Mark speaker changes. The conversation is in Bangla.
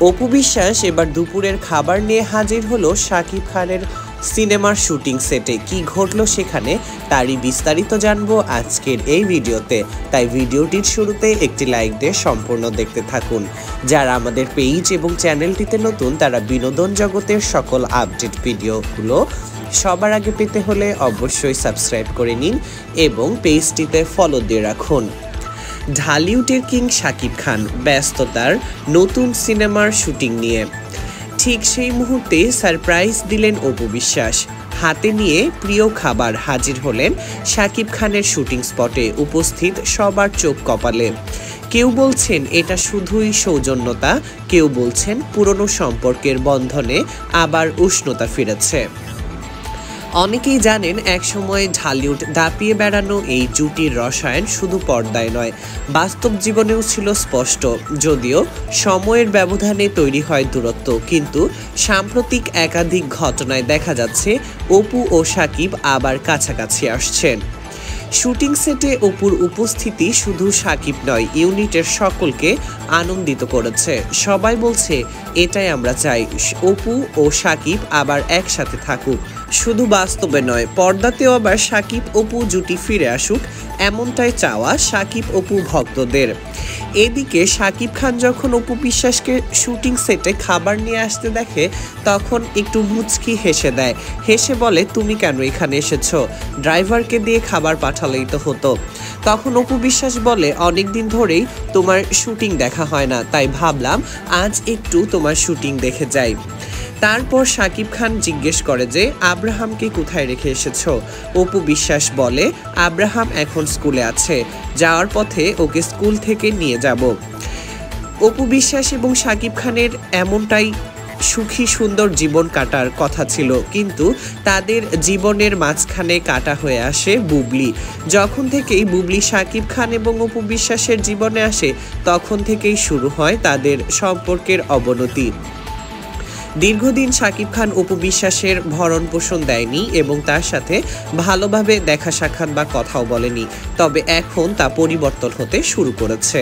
Speaker 1: অপু বিশ্বাস এবার দুপুরের খাবার নিয়ে হাজির হলো শাকিব খানের সিনেমার শুটিং সেটে। কি ঘটলো সেখানে তারই বিস্তারিত জানবো আজকের এই ভিডিওতে। তাই ভিডিওটির শুরুতে একটি লাইক দিয়ে সম্পূর্ণ দেখতে থাকুন। যারা আমাদের পেজ এবং চ্যানেলটিতে নতুন তারা বিনোদন জগতের সকল আপডেট ভিডিওগুলো সবার আগে পেতে হলে অবশ্যই সাবস্ক্রাইব করে নিন এবং পেজটিতে ফলো দিয়ে রাখুন। ঢালিউডের কিং শাকিব খান ব্যস্ততার নতুন সিনেমার শুটিং নিয়ে। ঠিক সেই মুহূর্তে সারপ্রাইজ দিলেন অপু বিশ্বাস। হাতে নিয়ে প্রিয় খাবার হাজির হলেন শাকিব খানের শুটিং স্পটে। উপস্থিত সবার চোখ কপালে। কেউ বলছেন এটা শুধুই সৌজন্যতা, কেউ বলছেন পুরনো সম্পর্কের বন্ধনে আবার উষ্ণতা ফিরেছে। অনেকেই জানেন একসময় ঢালিউড দাপিয়ে বেড়ানো এই জুটির রসায়ন শুধু পর্দায় নয়, বাস্তব জীবনেও ছিল স্পষ্ট। যদিও সময়ের ব্যবধানে তৈরি হয় দূরত্ব, কিন্তু সাম্প্রতিক একাধিক ঘটনায় দেখা যাচ্ছে অপু ও শাকিব আবার কাছাকাছি আসছেন। শুটিং সেটে অপুর উপস্থিতি শুধু শাকিব নয়, ইউনিটের সকলকে আনন্দিত করেছে। সবাই বলছে এটাই আমরা চাই, অপু ও শাকিব আবার একসাথে থাকুক। শুধু বাস্তবে নয়, পর্দাতেও আবার শাকিব অপু জুটি ফিরে আসুক, এমনটাই চাওয়া শাকিব অপু ভক্তদের। এদিকে শাকিব খান যখন অপু বিশ্বাসকে শুটিং সেটে খাবার নিয়ে আসতে দেখে তখন একটু মুচকি হেসে দেয়। হেসে বলে, তুমি কেন এখানে এসেছো? ড্রাইভারকে দিয়ে খাবার পাঠালেই তো হতো। তখন অপু বিশ্বাস বলে, অনেকদিন ধরেই তোমার শুটিং দেখা হয় না, তাই ভাবলাম আজ একটু তোমার শুটিং দেখে যাই। তারপর শাকিব খান জিজ্ঞেস করে যে আব্রাহামকে কোথায় রেখে এসেছো? অপু বিশ্বাস বলে, আব্রাহাম এখন স্কুলে আছে, যাওয়ার পথে ওকে স্কুল থেকে নিয়ে যাব। অপু বিশ্বাস এবং শাকিব খানের এমনটাই সুখী সুন্দর জীবন কাটার কথা ছিল, কিন্তু তাদের জীবনের মাঝখানে কাটা হয়ে আসে বুবলি। যখন থেকেই বুবলি শাকিব খান এবং অপু বিশ্বাসের জীবনে আসে তখন থেকেই শুরু হয় তাদের সম্পর্কের অবনতি। দীর্ঘদিন শাকিব খান অপু বিশ্বাসের ভরণ পোষণ দেয়নি এবং তার সাথে ভালোভাবে দেখা সাক্ষাৎ বা কথাও বলেনি, তবে এখন তা পরিবর্তন হতে শুরু করেছে।